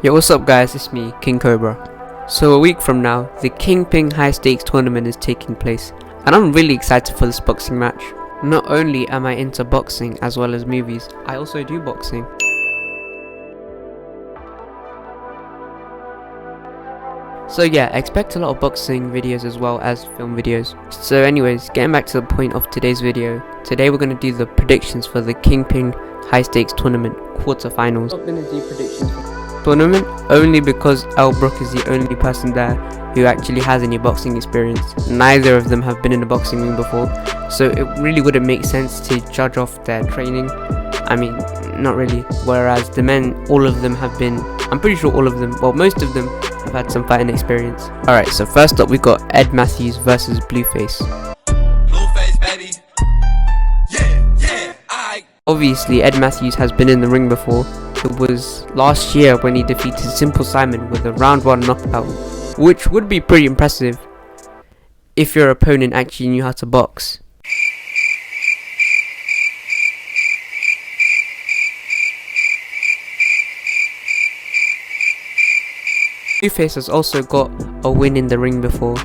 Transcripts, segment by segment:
Yo, what's up guys, it's me, King Cobra. So a week from now, the Kingpyn high stakes tournament is taking place, and I'm really excited for this boxing match. Not only am I into boxing as well as movies, I also do boxing. So yeah, expect a lot of boxing videos as well as film videos. So anyways, getting back to the point of today's video, today we're going to do the predictions for the Kingpyn high stakes tournament quarterfinals. I'm going to do predictions for the tournament only because L Brook is the only person there who actually has any boxing experience. Neither of them have been in a boxing ring before, so it really wouldn't make sense to judge off their training. I mean, not really. Whereas the men, all of them have been, I'm pretty sure all of them, well most of them have had some fighting experience. Alright, so first up we got Ed Matthews versus Blueface. Blueface, baby. Yeah, Obviously Ed Matthews has been in the ring before. It was last year when he defeated Simple Simon with a round 1 knockout, which would be pretty impressive if your opponent actually knew how to box. Blueface has also got a win in the ring before,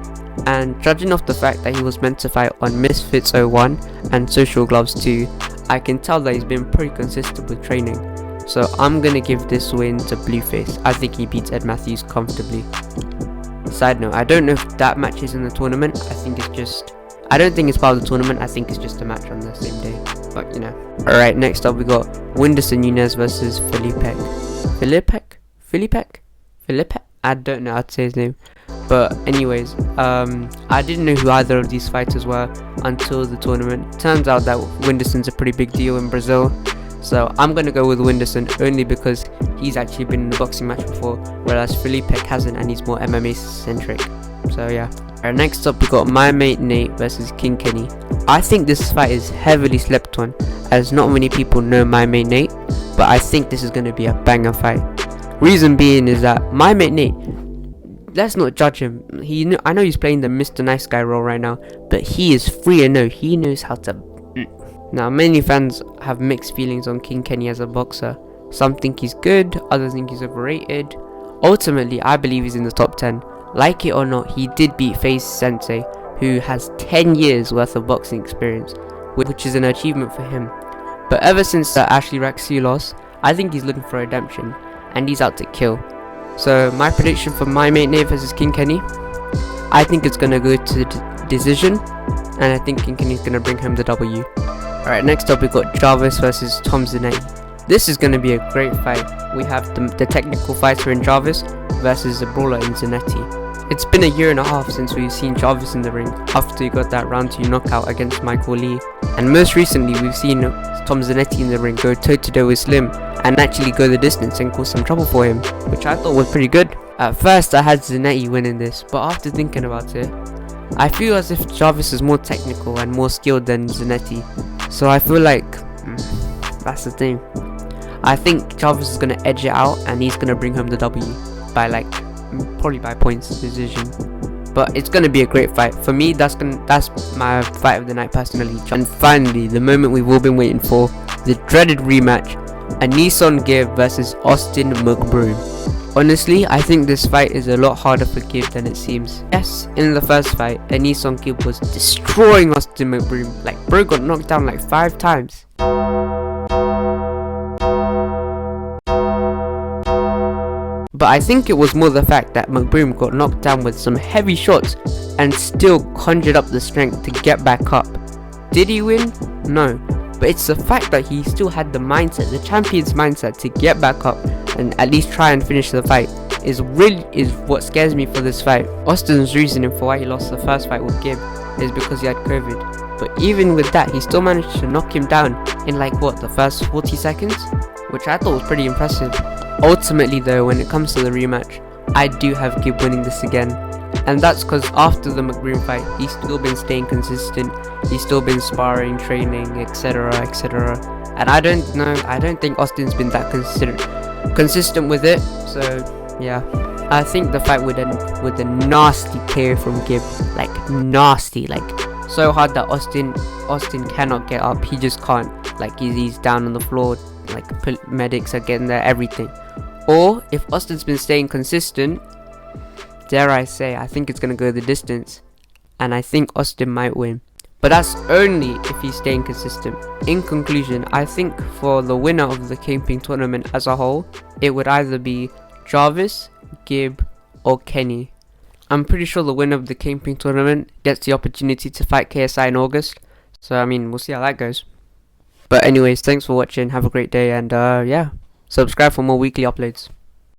and judging off the fact that he was meant to fight on Misfits 01 and Social Gloves 2, I can tell that he's been pretty consistent with training. So I'm gonna give this win to Blueface. I think he beats Ed Matthews comfortably. Side note, I don't know if that match is in the tournament. I don't think it's part of the tournament. I think it's just a match on the same day, but you know. Alright, next up we got Whindersson Nunes versus Felipe? I don't know how to say his name, but anyways, I didn't know who either of these fighters were until the tournament. Turns out that Whindersson's a pretty big deal in Brazil, so I'm gonna go with Whindersson only because he's actually been in a boxing match before, whereas Felipe hasn't, and he's more MMA centric. So yeah. Alright, next up we got my mate Nate versus King Kenny. I think this fight is heavily slept on, as not many people know my mate Nate, but I think this is gonna be a banger fight. Reason being is that my mate Nate, let's not judge him. I know he's playing the Mr. Nice Guy role right now, but he is free and no, he knows how to. Now many fans have mixed feelings on King Kenny as a boxer. Some think he's good, others think he's overrated. Ultimately, I believe he's in the top 10. Like it or not, he did beat FaZe Sensei, who has 10 years worth of boxing experience, which is an achievement for him. But ever since the Ashley Raxu loss, I think he's looking for redemption, and he's out to kill. So my prediction for my mate Nate versus King Kenny, I think it's gonna go to the decision, and I think King Kenny's gonna bring home the W. Alright, next up we got Jarvis versus Tom Zanetti. This is gonna be a great fight. We have the technical fighter in Jarvis versus the brawler in Zanetti. It's been a year and a half since we've seen Jarvis in the ring after he got that round 2 knockout against Michael Lee, and most recently we've seen Tom Zanetti in the ring go toe to toe with Slim and actually go the distance and cause some trouble for him, which I thought was pretty good. At first I had Zanetti winning this, but after thinking about it, I feel as if Jarvis is more technical and more skilled than Zanetti, so I feel like that's the thing. I think Jarvis is going to edge it out and he's going to bring home the W by probably by points decision. But it's going to be a great fight. For me, that's my fight of the night personally. And finally, the moment we've all been waiting for, the dreaded rematch, Anisong Gibb versus Austin McBroom. Honestly, I think this fight is a lot harder for Gibb than it seems. Yes, in the first fight, Anisong Gibb was destroying Austin McBroom. Like, bro got knocked down like 5 times. But I think it was more the fact that McBroom got knocked down with some heavy shots and still conjured up the strength to get back up. Did he win? No. But it's the fact that he still had the mindset, the champion's mindset, to get back up and at least try and finish the fight is what scares me for this fight. Austin's reasoning for why he lost the first fight with Gibb is because he had COVID. But even with that, he still managed to knock him down in the first 40 seconds, which I thought was pretty impressive. Ultimately though, when it comes to the rematch, I do have Gibb winning this again, and that's because after the McBroom fight, he's still been staying consistent, he's still been sparring, training, etc, and I don't think Austin's been that consistent with it. So yeah, I think the fight would end with a nasty KO from Gibb, like nasty, like so hard that Austin cannot get up. He just can't, like he's down on the floor, like medics are getting there, everything. Or if Austin's been staying consistent, dare I say, I think it's going to go the distance. And I think Austin might win. But that's only if he's staying consistent. In conclusion, I think for the winner of the Kingpyn tournament as a whole, it would either be Jarvis, Gibb, or Kenny. I'm pretty sure the winner of the Kingpyn tournament gets the opportunity to fight KSI in August. So I mean, we'll see how that goes. But anyways, thanks for watching. Have a great day, and yeah, subscribe for more weekly uploads.